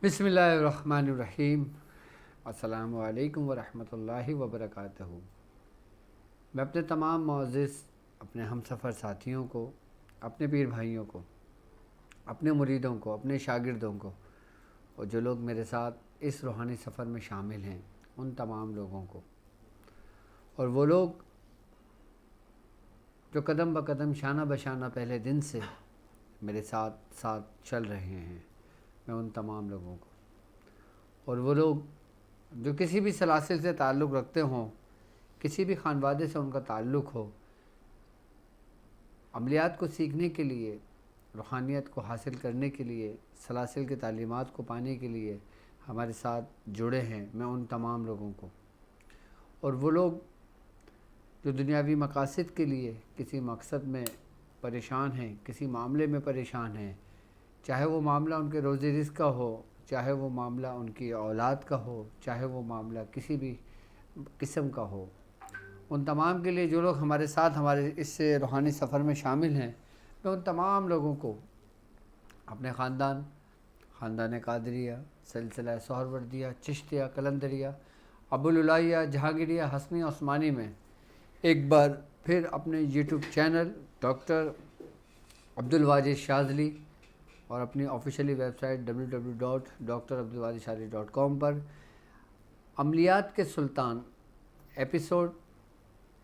بسم اللہ الرحمن الرحیم۔ السلام علیکم ورحمۃ اللہ وبرکاتہ۔ میں اپنے تمام معزز اپنے ہم سفر ساتھیوں کو، اپنے پیر بھائیوں کو، اپنے مریدوں کو، اپنے شاگردوں کو اور جو لوگ میرے ساتھ اس روحانی سفر میں شامل ہیں ان تمام لوگوں کو، اور وہ لوگ جو قدم بقدم شانہ بشانہ پہلے دن سے میرے ساتھ ساتھ چل رہے ہیں، میں ان تمام لوگوں کو، اور وہ لوگ جو کسی بھی سلاسل سے تعلق رکھتے ہوں، کسی بھی خانوادے سے ان کا تعلق ہو، عملیات کو سیکھنے کے لیے، روحانیت کو حاصل کرنے کے لیے، سلاسل کی تعلیمات کو پانے کے لیے ہمارے ساتھ جڑے ہیں، میں ان تمام لوگوں کو، اور وہ لوگ جو دنیاوی مقاصد کے لیے کسی مقصد میں پریشان ہیں، کسی معاملے میں پریشان ہیں، چاہے وہ معاملہ ان کے روزی رزق کا ہو، چاہے وہ معاملہ ان کی اولاد کا ہو، چاہے وہ معاملہ کسی بھی قسم کا ہو، ان تمام کے لیے جو لوگ ہمارے ساتھ ہمارے اس روحانی سفر میں شامل ہیں، میں ان تمام لوگوں کو اپنے خاندان قادریہ، سلسلہ سہروردیہ، چشتیہ، قلندریہ، ابوالعلالیہ، جہانگیریہ، حسنی، عثمانی میں ایک بار پھر اپنے یوٹیوب چینل ڈاکٹر عبدالواجد شاذلی اور اپنی آفیشیلی ویب سائٹ www.drabdulwajidshazli.com پر عملیات کے سلطان ایپیسوڈ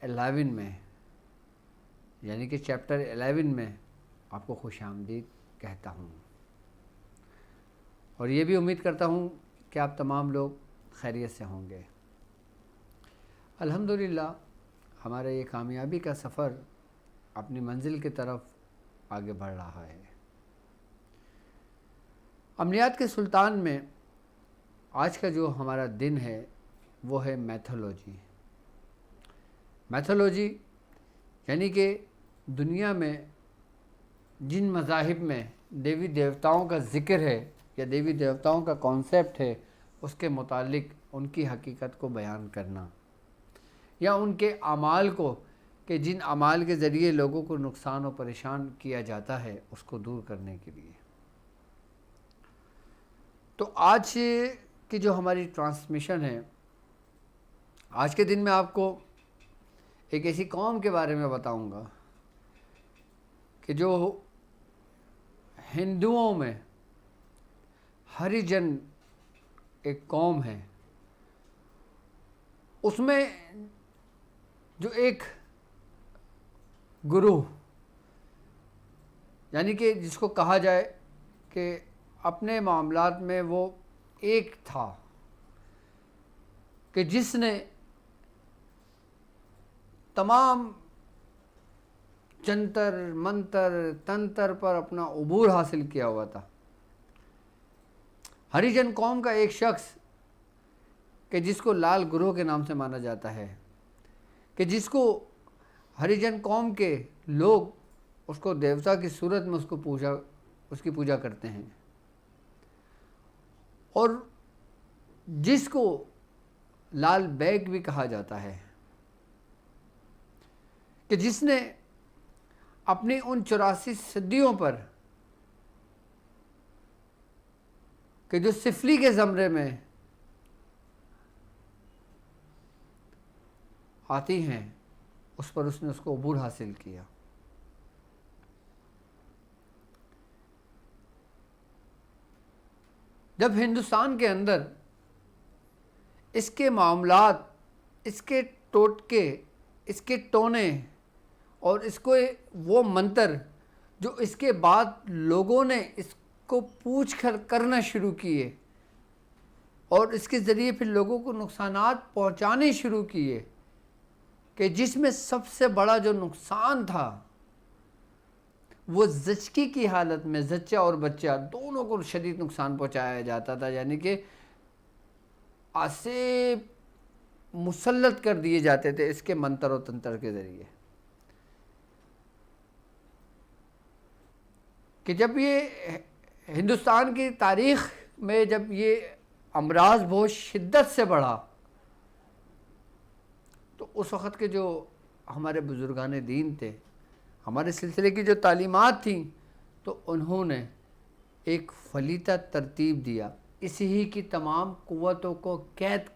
11 میں، یعنی کہ چیپٹر 11 میں آپ کو خوش آمدید کہتا ہوں، اور یہ بھی امید کرتا ہوں کہ آپ تمام لوگ خیریت سے ہوں گے۔ الحمدللہ ہمارا یہ کامیابی کا سفر اپنی منزل کی طرف آگے بڑھ رہا ہے۔ عملیات کے سلطان میں آج کا جو ہمارا دن ہے وہ ہے میتھولوجی۔ میتھولوجی یعنی کہ دنیا میں جن مذاہب میں دیوی دیوتاؤں کا ذکر ہے یا دیوی دیوتاؤں کا کانسیپٹ ہے، اس کے متعلق ان کی حقیقت کو بیان کرنا، یا ان کے اعمال کو، کہ جن اعمال کے ذریعے لوگوں کو نقصان و پریشان کیا جاتا ہے، اس کو دور کرنے کے لیے۔ تو آج کی جو ہماری ٹرانسمیشن ہے، آج کے دن میں آپ کو ایک ایسی قوم کے بارے میں بتاؤں گا کہ جو ہندوؤں میں ہریجن ایک قوم ہے، اس میں جو ایک گروہ، یعنی کہ جس کو کہا جائے کہ اپنے معاملات میں وہ ایک تھا، کہ جس نے تمام جنتر منتر تنتر پر اپنا عبور حاصل کیا ہوا تھا۔ ہریجن قوم کا ایک شخص کہ جس کو لال گروہ کے نام سے مانا جاتا ہے، کہ جس کو ہریجن قوم کے لوگ اس کو دیوتا کی صورت میں اس کی پوجا کرتے ہیں، اور جس کو لال بیگ بھی کہا جاتا ہے، کہ جس نے اپنی ان 84 صدیوں پر، کہ جو سفلی کے زمرے میں آتی ہیں، اس پر اس نے اس کو عبور حاصل کیا۔ جب ہندوستان کے اندر اس کے معاملات، اس کے ٹوٹکے، اس کے ٹونے اور اس کو وہ منتر جو اس کے بعد لوگوں نے اس کو پوچھ کر کرنا شروع کیے، اور اس کے ذریعے پھر لوگوں کو نقصانات پہنچانے شروع کیے، کہ جس میں سب سے بڑا جو نقصان تھا وہ زچگی کی حالت میں زچہ اور بچہ دونوں کو شدید نقصان پہنچایا جاتا تھا، یعنی کہ ایسے مسلط کر دیے جاتے تھے اس کے منتر و تنتر کے ذریعے، کہ جب یہ ہندوستان کی تاریخ میں جب یہ امراض بہت شدت سے بڑھا، تو اس وقت کے جو ہمارے بزرگان دین تھے، ہمارے سلسلے کی جو تعلیمات تھیں، تو انہوں نے ایک فلیطہ ترتیب دیا اسی ہی کی تمام قوتوں کو قید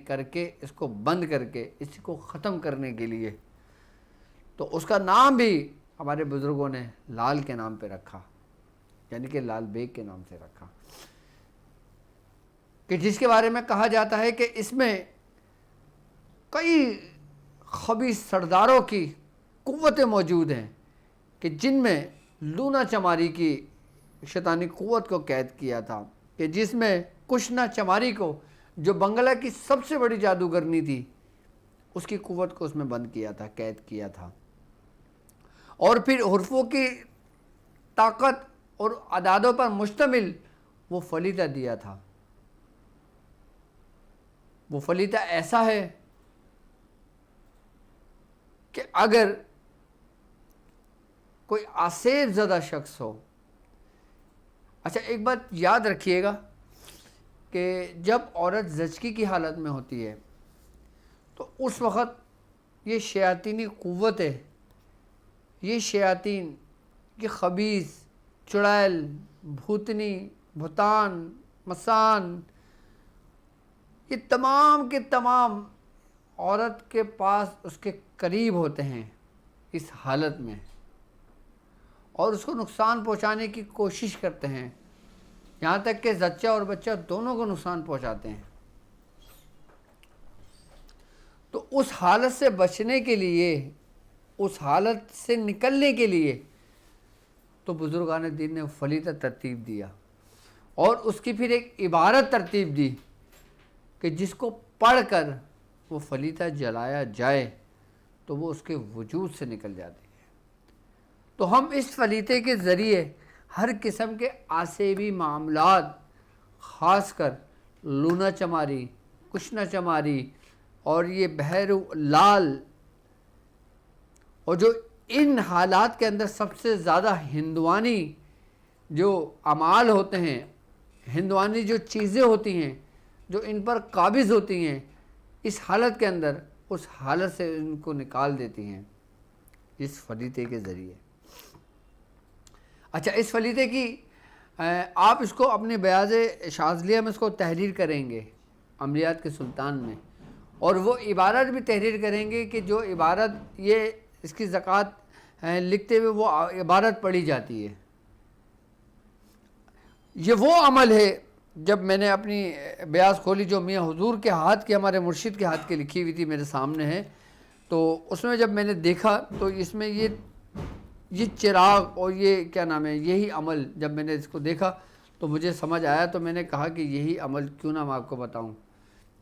کر کے اس کو بند کر کے اسی کو ختم کرنے کے لیے، تو اس کا نام بھی ہمارے بزرگوں نے لال کے نام پہ رکھا، یعنی کہ لال بیگ کے نام سے رکھا، کہ جس کے بارے میں کہا جاتا ہے کہ اس میں کئی خبیث سرداروں کی قوتیں موجود ہیں، کہ جن میں لونا چماری کی شیطانی قوت کو قید کیا تھا، کہ جس میں کشنا چماری کو، جو بنگلہ کی سب سے بڑی جادوگرنی تھی، اس کی قوت کو اس میں بند کیا تھا، قید کیا تھا، اور پھر حروفوں کی طاقت اور اعدادوں پر مشتمل وہ فلیطہ دیا تھا۔ وہ فلیطہ ایسا ہے کہ اگر کوئی آسیب زدہ شخص ہو، اچھا ایک بات یاد رکھیے گا کہ جب عورت زچگی کی حالت میں ہوتی ہے تو اس وقت یہ شیاطینی قوتیں، یہ شیاطین، یہ خبیث، چڑیل، بھوتنی، بھوتان، مسان، یہ تمام کے تمام عورت کے پاس اس کے قریب ہوتے ہیں اس حالت میں، اور اس کو نقصان پہنچانے کی کوشش کرتے ہیں، یہاں تک کہ زچہ اور بچہ دونوں کو نقصان پہنچاتے ہیں۔ تو اس حالت سے بچنے کے لیے، اس حالت سے نکلنے کے لیے تو بزرگان دین نے فلیطہ ترتیب دیا، اور اس کی پھر ایک عبارت ترتیب دی کہ جس کو پڑھ کر وہ فلیطہ جلایا جائے تو وہ اس کے وجود سے نکل جاتی ہے۔ تو ہم اس فلیطے کے ذریعے ہر قسم کے آسیبی معاملات، خاص کر لونا چماری، کشنا چماری اور یہ بحر لال، اور جو ان حالات کے اندر سب سے زیادہ ہندوانی جو اعمال ہوتے ہیں، ہندوانی جو چیزیں ہوتی ہیں جو ان پر قابض ہوتی ہیں، اس حالت کے اندر اس حالت سے ان کو نکال دیتی ہیں اس فلیطے کے ذریعے۔ اچھا اس فلیطے کی آپ اس کو اپنے بیاض شاذلیہ میں اس کو تحریر کریں گے، عملیات کے سلطان میں، اور وہ عبارت بھی تحریر کریں گے کہ جو عبارت یہ اس کی زکوٰۃ لکھتے ہوئے وہ عبارت پڑھی جاتی ہے۔ یہ وہ عمل ہے، جب میں نے اپنی بیاض کھولی جو میاں حضور کے ہاتھ کی، ہمارے مرشد کے ہاتھ کی لکھی ہوئی تھی، میرے سامنے ہے، تو اس میں جب میں نے دیکھا تو اس میں یہ چراغ اور یہ کیا نام ہے، یہی عمل جب میں نے اس کو دیکھا تو مجھے سمجھ آیا، تو میں نے کہا کہ یہی عمل کیوں نہ میں آپ کو بتاؤں،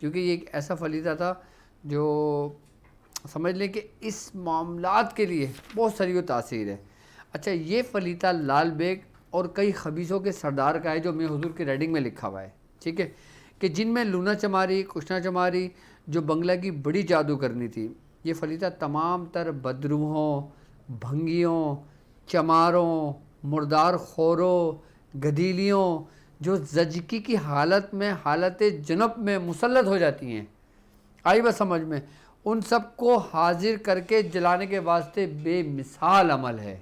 کیونکہ یہ ایک ایسا فلیطہ تھا جو سمجھ لیں کہ اس معاملات کے لیے بہت ساری تاثیر ہے۔ اچھا یہ فلیطہ لال بیگ اور کئی خبیثوں کے سردار کا ہے جو میاں حضور کی ریڈنگ میں لکھا ہوا ہے، ٹھیک ہے، کہ جن میں لونا چماری، کشنا چماری جو بنگلہ کی بڑی جادوگرنی تھی، یہ فلیطہ تمام تر بدروحوں، بھنگیوں، چماروں، مردار خوروں، گدیلیوں جو زچگی کی حالت میں، حالت جنب میں مسلط ہو جاتی ہیں، آئی بس سمجھ میں، ان سب کو حاضر کر کے جلانے کے واسطے بے مثال عمل ہے۔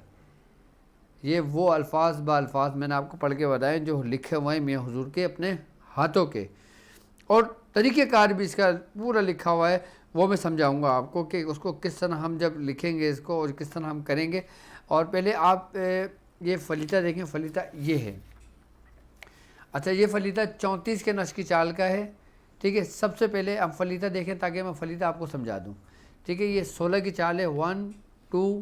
یہ وہ الفاظ با الفاظ میں نے آپ کو پڑھ کے بتائے جو لکھے ہوئے ہیں میاں حضور کے اپنے ہاتھوں کے، اور طریقہ کار بھی اس کا پورا لکھا ہوا ہے، وہ میں سمجھاؤں گا آپ کو کہ اس کو کس طرح ہم جب لکھیں گے اس کو اور کس طرح ہم کریں گے۔ اور پہلے آپ یہ فلیطہ دیکھیں، فلیطہ یہ ہے۔ اچھا یہ فلیطہ 34 کے نقش کی چال کا ہے، ٹھیک ہے۔ سب سے پہلے ہم فلیطہ دیکھیں تاکہ میں فلیطہ آپ کو سمجھا دوں، ٹھیک ہے۔ یہ 16 کی چال ہے، 1 2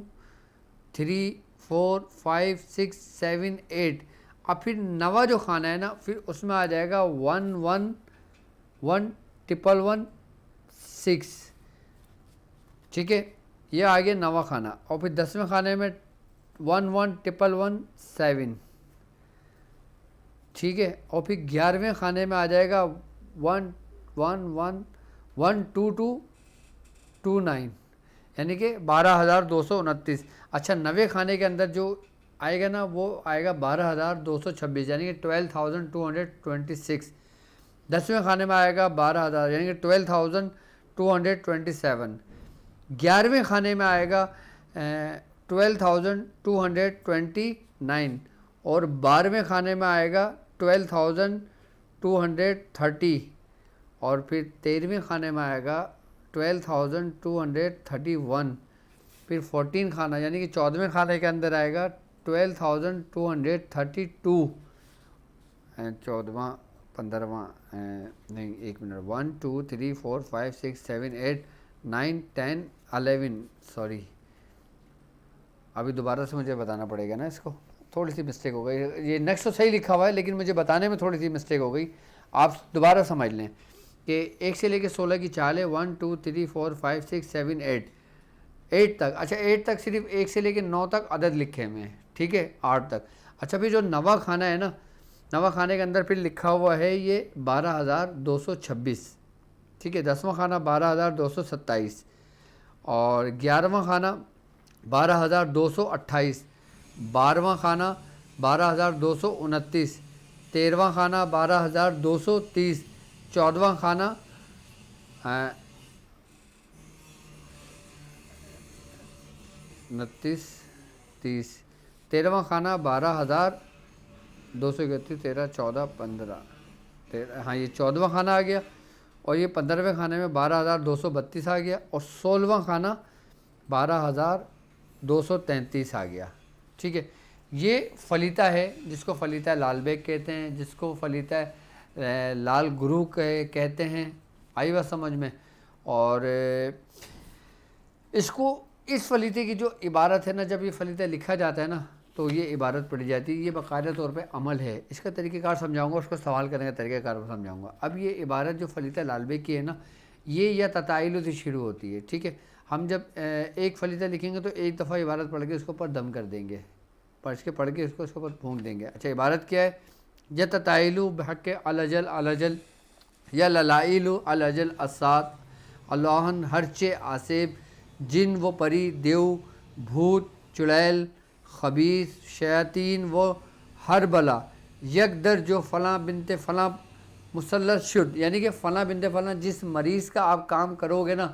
3 4 5 6 7 8، اب پھر 9واں جو خانہ ہے نا، پھر اس میں آ جائے گا 1 1 1 1 1 6، ٹھیک ہے، یہ آگے 9واں خانہ، اور پھر 10ویں خانے میں 1 1 1 1 7، ٹھیک ہے، اور پھر 11ویں خانے میں آ جائے گا 1 1 1 1 2 2 2 9، یعنی کہ 12,229۔ اچھا 9ویں خانے کے اندر جو آئے گا نا وہ آئے گا 12,226، یعنی کہ 12,226۔ 10ویں خانے میں آئے گا 12,000، یعنی کہ 12,227۔ 11ویں خانے میں آئے گا 12,229، اور 12ویں خانے میں آئے گا 1230 اور پھر 13ویں خانے میں آئے گا 12,231، پھر 14 خانہ یعنی کہ 14ویں خانے کے اندر آئے گا 12,232، 14واں 15واں نہیں ایک منٹ 1 2 3 4 5 6 7 8 9 10 11 سوری ابھی دوبارہ سے مجھے بتانا پڑے گا نا، اس کو تھوڑی سی مسٹیک ہو گئی، یہ نیکسٹ تو صحیح لکھا ہوا ہے لیکن مجھے بتانے میں تھوڑی سی مسٹیک ہو گئی، آپ دوبارہ سمجھ لیں کہ 1 سے لے کے 16 کی چال ہے 1 2 3 4 5 6 7 8 تک، اچھا 8 تک صرف 1 سے لے کے 9 تک عدد لکھے ہوئے ہیں، ٹھیک ہے 8 تک. اچھا پھر جو نواں خانہ ہے نا، نواں خانے کے اندر پھر لکھا ہوا ہے یہ 12,226، ٹھیک ہے 10واں خانہ 12,227 اور 11واں خانہ 12,228، 12واں خانہ 12,229، 13واں خانہ 12,230، 14واں خانہ 29 30، 13واں خانہ 12,231، 13 14 15 ہاں یہ 14واں خانہ آ گیا، اور یہ 15ویں خانے میں 12,232 آ گیا، اور 16واں خانہ 12,233 آ گیا، ٹھیک ہے. یہ فلیطہ ہے جس کو فلیطہ لال بیگ کہتے ہیں، جس کو فلیطہ لال گرو کہتے ہیں، آئی بات سمجھ میں. اور اس کو اس فلیطے کی جو عبارت ہے نا، جب یہ فلیطہ لکھا جاتا ہے نا تو یہ عبارت پڑھی جاتی ہے، یہ باقاعدہ طور پہ عمل ہے، اس کا طریقہ کار سمجھاؤں گا، اس کو سوال کرنے کا طریقہ کار سمجھاؤں گا. اب یہ عبارت جو فلیطہ لال بیگ کی ہے نا، یہ یا تتائل سے شروع ہوتی ہے، ٹھیک ہے. ہم جب ایک فلیطہ لکھیں گے تو ایک دفعہ عبارت پڑھ کے اس کے اوپر دم کر دیں گے، پڑھ کے اس کے اوپر پھونک دیں گے. اچھا عبارت کیا ہے؟ یا تتائل بحق الجل الجل یا للائل الجل اسات اللہن ہرچے آصیب جن و پری دیو بھوت چڑیل خبیث شیاطین و ہر بلا یک در جو فلاں بنت فلاں مسلط شد، یعنی کہ فلاں بنت فلاں جس مریض کا آپ کام کرو گے نا،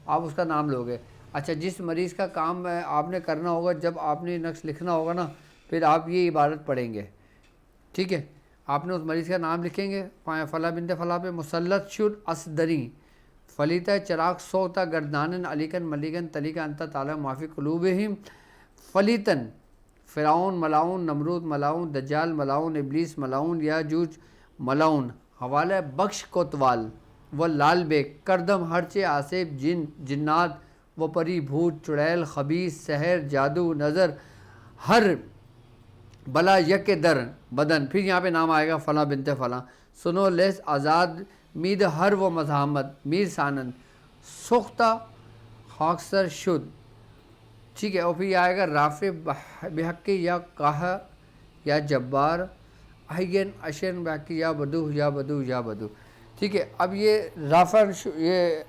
آپ اس کا نام لوگے. اچھا جس مریض کا کام آپ نے کرنا ہوگا، جب آپ نے نقش لکھنا ہوگا نا، پھر آپ یہ عبارت پڑھیں گے، ٹھیک ہے. آپ نے اس مریض کا نام لکھیں گے، فلاں بنت فلاں پہ مسلط شد اسدری فلیطہ چراغ سوتا گردانن علیکن ملیکن تلیکا انتا تعالی معافی قلوبہم فلیطن فرعون ملاؤن نمرود ملاؤن دجال ملاؤن ابلیس ملاؤن یاجوج ملاؤن حوالہ بخش کوتوال و لال بیگ کردم ہرچے آصیب جن جنات و پری بھوت چڑیل خبیث سحر جادو نظر ہر بلا یک در بدن. پھر یہاں پہ نام آئے گا فلاں بنت فلاں. سنو لیس آزاد مید ہر و مزاحمت میر سانند سختہ خاکسر شد، ٹھیک ہے. اور پھر یہ آئے گا رافع بحق یا کہا یا جبار احین اشن بحق یا بدو یا بدو یا بدو، ٹھیک ہے. اب یہ رافع یہ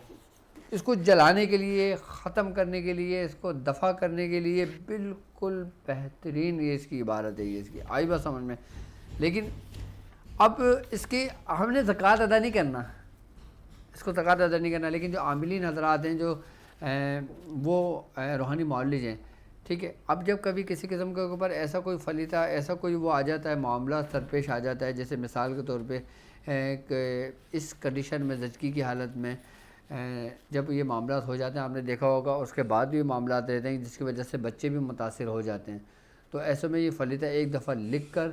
اس کو جلانے کے لیے، ختم کرنے کے لیے، اس کو دفع کرنے کے لیے بالکل بہترین یہ اس کی عبارت ہے، یہ اس کی آئی بات سمجھ میں. لیکن اب اس کی ہم نے زکوٰۃ ادا نہیں کرنا، اس کو زکوٰۃ ادا نہیں کرنا، لیکن جو عاملین حضرات ہیں جو وہ روحانی معالج ہیں، ٹھیک ہے. اب جب کبھی کسی قسم کے اوپر ایسا کوئی فلیطہ ایسا کوئی وہ آ جاتا ہے، معاملہ درپیش آ جاتا ہے، جیسے مثال کے طور پہ اس کنڈیشن میں زچگی کی حالت میں جب یہ معاملات ہو جاتے ہیں، آپ نے دیکھا ہوگا اس کے بعد بھی یہ معاملات رہتے ہیں جس کی وجہ سے بچے بھی متاثر ہو جاتے ہیں، تو ایسے میں یہ فلیطہ ایک دفعہ لکھ کر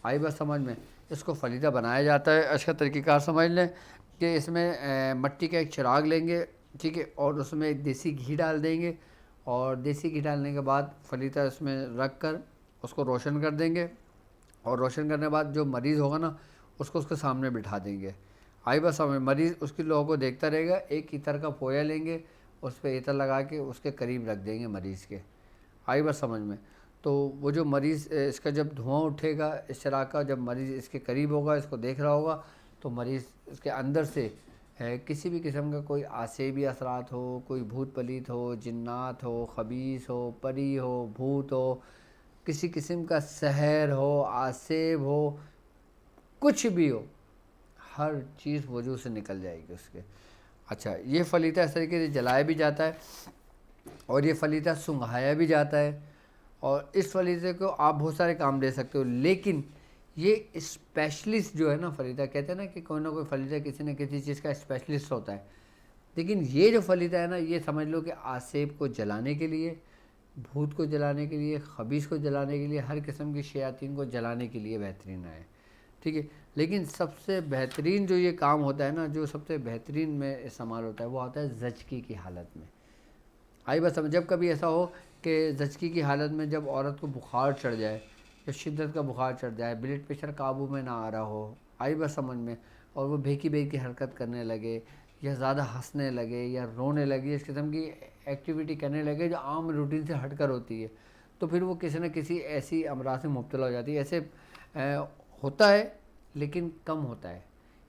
آئی بات سمجھ میں اس کو فلیطہ بنایا جاتا ہے. اس کا طریقہ کار سمجھ لیں کہ اس میں مٹی کا ایک چراغ لیں گے، ٹھیک ہے، اور اس میں ایک دیسی گھی ڈال دیں گے، اور دیسی گھی ڈالنے کے بعد فلیطہ اس میں رکھ کر اس کو روشن کر دیں گے، اور روشن کرنے کے بعد جو مریض ہوگا نا اس کو اس کے سامنے بٹھا دیں گے. آئی بس سمجھ، مریض اس کے لوگوں کو دیکھتا رہے گا، ایک عطر کا پویا لیں گے، اس پہ عطر لگا کے اس کے قریب رکھ دیں گے مریض کے. آئی بس سمجھ میں. تو وہ جو مریض اس کا جب دھواں اٹھے گا اس چراغ کا، جب مریض اس کے قریب ہوگا، اس کو دیکھ رہا ہوگا، تو مریض اس کے اندر سے کسی بھی قسم کا کوئی آسیبی اثرات ہو، کوئی بھوت پلیت ہو، جنات ہو، خبیث ہو، پری ہو، بھوت ہو، کسی قسم کا سحر ہو، آسیب ہو، کچھ بھی ہو، ہر چیز وجود سے نکل جائے گی اس کے. اچھا یہ فلیطہ اس طریقے سے جلایا بھی جاتا ہے، اور یہ فلیطہ سنگھایا بھی جاتا ہے، اور اس فلیطے کو آپ بہت سارے کام دے سکتے ہو، لیکن یہ اسپیشلسٹ جو ہے نا فلیدہ، کہتے ہیں نا کہ کوئی نہ کوئی فلیدہ کسی نہ کسی چیز کا اسپیشلسٹ ہوتا ہے، لیکن یہ جو فلیدہ ہے نا، یہ سمجھ لو کہ آسیب کو جلانے کے لیے، بھوت کو جلانے کے لیے، خبیث کو جلانے کے لیے، ہر قسم کی شیاطین کو جلانے کے لیے بہترین ہے، ٹھیک ہے۔ لیکن سب سے بہترین جو یہ کام ہوتا ہے نا، جو سب سے بہترین میں استعمال ہوتا ہے، وہ ہوتا ہے زچگی کی حالت میں۔ آئی بس سمجھ، جب کبھی ایسا ہو کہ زچگی کی حالت میں جب عورت کو بخار چڑھ جائے، یا شدت کا بخار چڑھ جائے، بلڈ پریشر قابو میں نہ آ رہا ہو، آئی بس سمجھ میں، اور وہ بھیکی بھیکی حرکت کرنے لگے، یا زیادہ ہنسنے لگے، یا رونے لگے، اس قسم کی ایکٹیویٹی کرنے لگے جو عام روٹین سے ہٹ کر ہوتی ہے، تو پھر وہ کسی نہ کسی ایسی امراض میں مبتلا ہو جاتی ہے۔ ایسے ہوتا ہے لیکن کم ہوتا ہے،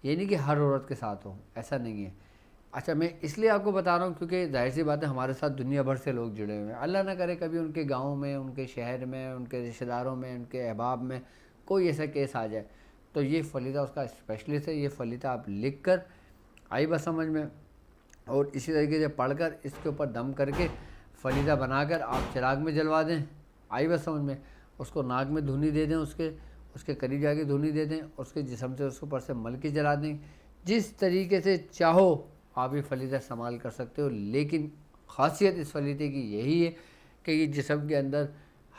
یہ نہیں کہ ہر عورت کے ساتھ ہو، ایسا نہیں ہے۔ اچھا، میں اس لیے آپ کو بتا رہا ہوں کیونکہ ظاہر سی بات ہے ہمارے ساتھ دنیا بھر سے لوگ جڑے ہوئے ہیں، اللہ نہ کرے کبھی ان کے گاؤں میں، ان کے شہر میں، ان کے رشتہ داروں میں، ان کے احباب میں کوئی ایسا کیس آ جائے، تو یہ فلیدہ اس کا اسپیشلسٹ ہے۔ یہ فلیدہ آپ لکھ کر، آئی بس سمجھ میں، اور اسی طریقے سے پڑھ کر اس کے اوپر دم کر کے فلیدہ بنا کر آپ چراغ میں جلوا دیں، آئی بس سمجھ میں، اس کو ناک میں دھونی دے دیں، اس کے قریب جا کے دھونی دے دیں، اس کے جسم سے اس کے اوپر سے مل کے جلا دیں، جس طریقے سے چاہو آپ یہ فلیدہ استعمال کر سکتے ہو۔ لیکن خاصیت اس فلیدے کی یہی ہے کہ یہ جسم کے اندر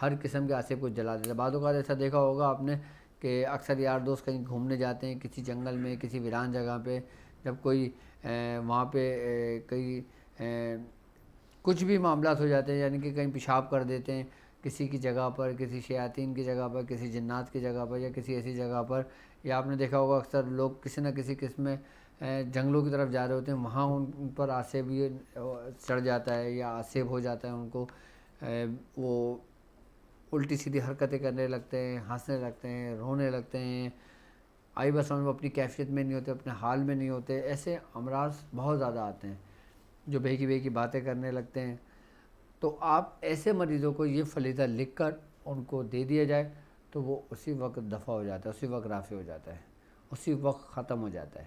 ہر قسم کے آسیب کو جلا دیتا ہے۔ بعض اوقات ایسا دیکھا ہوگا آپ نے کہ اکثر یار دوست کہیں گھومنے جاتے ہیں کسی جنگل میں، کسی ویران جگہ پہ، جب کوئی وہاں پہ کئی کچھ بھی معاملات ہو جاتے ہیں، یعنی کہ کہیں پیشاب کر دیتے ہیں کسی کی جگہ پر، کسی شیاطین کی جگہ پر، کسی جنات کی جگہ پر، یا کسی ایسی جگہ پر، یا آپ نے دیکھا ہوگا اکثر لوگ کسی نہ کسی قسم میں جنگلوں کی طرف جا رہے ہوتے ہیں، وہاں ان پر آسیب یہ چڑھ جاتا ہے یا آسیب ہو جاتا ہے ان کو، وہ الٹی سیدھی حرکتیں کرنے لگتے ہیں، ہنسنے لگتے ہیں، رونے لگتے ہیں، آئی بس وہ اپنی کیفیت میں نہیں ہوتے، اپنے حال میں نہیں ہوتے۔ ایسے امراض بہت زیادہ آتے ہیں جو بہکی بہکی باتیں کرنے لگتے ہیں۔ تو آپ ایسے مریضوں کو یہ فلیدہ لکھ کر ان کو دے دیا جائے تو وہ اسی وقت دفع ہو جاتا ہے، اسی وقت رافع ہو جاتا ہے، اسی وقت ختم ہو جاتا ہے،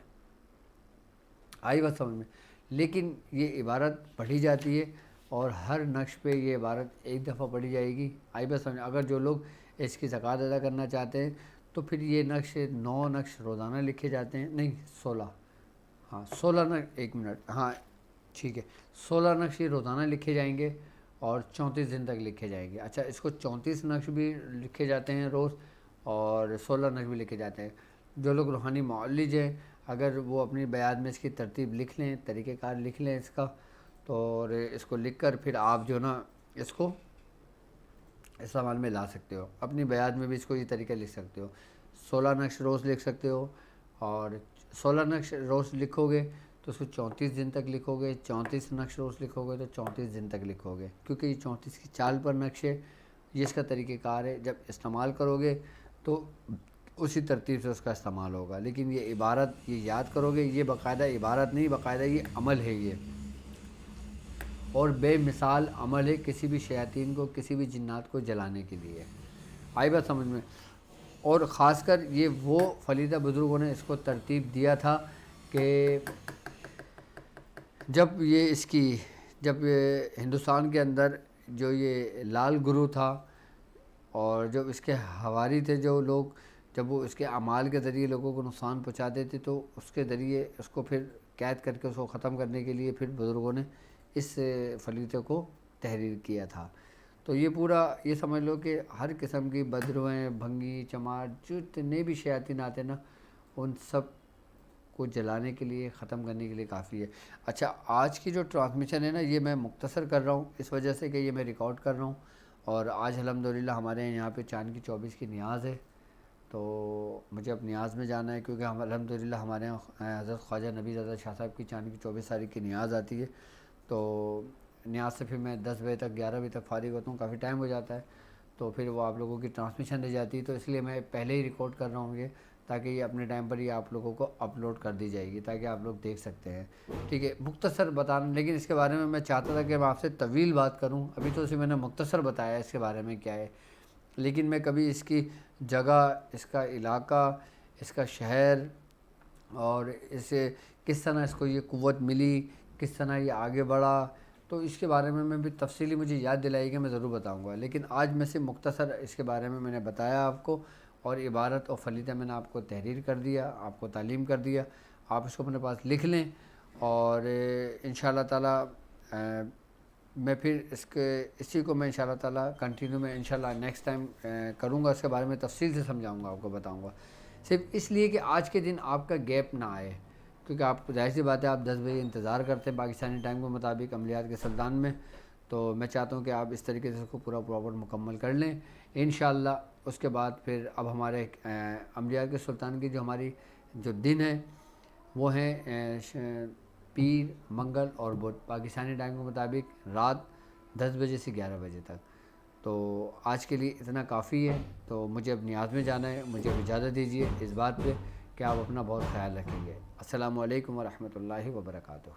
آئی بات سمجھ میں۔ لیکن یہ عبارت پڑھی جاتی ہے اور ہر نقش پہ یہ عبارت ایک دفعہ پڑھی جائے گی، آئی بات سمجھ۔ اگر جو لوگ اس کی زکوٰۃ ادا کرنا چاہتے ہیں تو پھر یہ نقش 9 نقش روزانہ لکھے جاتے ہیں، نہیں 16، ہاں 16 نقش، ایک منٹ، ہاں ٹھیک ہے، 16 نقش یہ روزانہ لکھے جائیں گے اور 34 دن تک لکھے جائیں گے۔ اچھا، اس کو 34 نقش بھی لکھے جاتے ہیں روز، اور 16 نقش بھی لکھے جاتے ہیں۔ جو لوگ روحانی معالج ہیں، اگر وہ اپنی بیان میں اس کی ترتیب لکھ لیں، طریقہ کار لکھ لیں اس کا، تو اور اس کو لکھ کر پھر آپ جو نا اس کو استعمال میں لا سکتے ہو، اپنی بیان میں بھی اس کو یہ طریقہ لکھ سکتے ہو۔ 16 نقش روز لکھ سکتے ہو، اور 16 نقش روز لکھو گے تو اس کو 34 دن تک لکھو گے، 34 نقش روز لکھو گے تو 34 دن تک لکھو گے، کیونکہ یہ 34 کی چال پر نقش ہے، یہ اس کا طریقہ کار ہے۔ جب استعمال کرو گے تو اسی ترتیب سے اس کا استعمال ہوگا۔ لیکن یہ عبارت یہ یاد کرو گے، یہ باقاعدہ عبارت نہیں، باقاعدہ یہ عمل ہے، یہ اور بے مثال عمل ہے کسی بھی شیاطین کو، کسی بھی جنات کو جلانے کے لیے، آئی بات سمجھ میں۔ اور خاص کر یہ وہ فلیدہ بزرگوں نے اس کو ترتیب دیا تھا کہ جب ہندوستان کے اندر جو یہ لال گرو تھا، اور جب اس کے حواری تھے جو لوگ، جب وہ اس کے اعمال کے ذریعے لوگوں کو نقصان پہنچاتے تھے، تو اس کے ذریعے اس کو پھر قید کر کے اس کو ختم کرنے کے لیے پھر بزرگوں نے اس فلیدے کو تحریر کیا تھا۔ تو یہ پورا یہ سمجھ لو کہ ہر قسم کی بدروہیں، بھنگی، چمار، جتنے بھی شیاطین آتے نا، ان سب کو جلانے کے لیے، ختم کرنے کے لیے کافی ہے۔ اچھا، آج کی جو ٹرانسمیشن ہے نا، یہ میں مختصر کر رہا ہوں اس وجہ سے کہ یہ میں ریکارڈ کر رہا ہوں، اور آج الحمدللہ ہمارے یہاں پہ چاند کی 24 کی نیاز ہے، تو مجھے اب نیاز میں جانا ہے، کیونکہ ہم الحمدللہ ہمارے یہاں حضرت خواجہ نبی رضا شاہ صاحب کی چاند کی 24 تاریخ کی نیاز آتی ہے، تو نیاز سے پھر میں 10 بجے تک 11 بجے تک فارغ ہوتا ہوں، کافی ٹائم ہو جاتا ہے، تو پھر وہ آپ لوگوں کی ٹرانسمیشن رہ جاتی ہے، تو اس لیے میں پہلے ہی ریکارڈ کر رہا ہوں یہ، تاکہ یہ اپنے ٹائم پر ہی آپ لوگوں کو اپلوڈ کر دی جائے گی، تاکہ آپ لوگ دیکھ سکتے ہیں، ٹھیک ہے۔ مختصر بتانا، لیکن اس کے بارے میں چاہتا تھا کہ میں آپ سے طویل بات کروں، ابھی تو اسے میں نے مختصر بتایا اس کے بارے میں کیا ہے، لیکن میں کبھی اس کی جگہ، اس کا علاقہ، اس کا شہر، اور اسے کس طرح اس کو یہ قوت ملی، کس طرح یہ آگے بڑھا، تو اس کے بارے میں بھی تفصیلی مجھے یاد دلائے گا، میں ضرور بتاؤں گا، لیکن آج میں سے مختصر اس کے بارے میں نے بتایا آپ کو، اور عبارت اور فلیدہ میں نے آپ کو تحریر کر دیا، آپ کو تعلیم کر دیا، آپ اس کو اپنے پاس لکھ لیں، اور انشاءاللہ تعالی میں پھر اسی کو میں انشاءاللہ تعالی کنٹینیو میں انشاءاللہ نیکسٹ ٹائم کروں گا، اس کے بارے میں تفصیل سے سمجھاؤں گا، آپ کو بتاؤں گا، صرف اس لیے کہ آج کے دن آپ کا گیپ نہ آئے، کیونکہ آپ ظاہر سی بات ہے آپ 10 بجے انتظار کرتے ہیں پاکستانی ٹائم کے مطابق عملیات کے سلطان میں، تو میں چاہتا ہوں کہ آپ اس طریقے سے اس کو پورا پراپر مکمل کر لیں انشاءاللہ۔ اس کے بعد پھر اب ہمارے عملیات کے سلطان کی جو ہماری جو دن ہے وہ ہیں پیر، منگل اور بدھ، پاکستانی ٹائم کے مطابق رات 10 بجے سے 11 بجے تک۔ تو آج کے لیے اتنا کافی ہے، تو مجھے اب نیاز میں جانا ہے، مجھے اب اجازت دیجیے اس بات پہ کہ آپ اپنا بہت خیال رکھیں گے۔ السلام علیکم ورحمۃ اللہ وبرکاتہ۔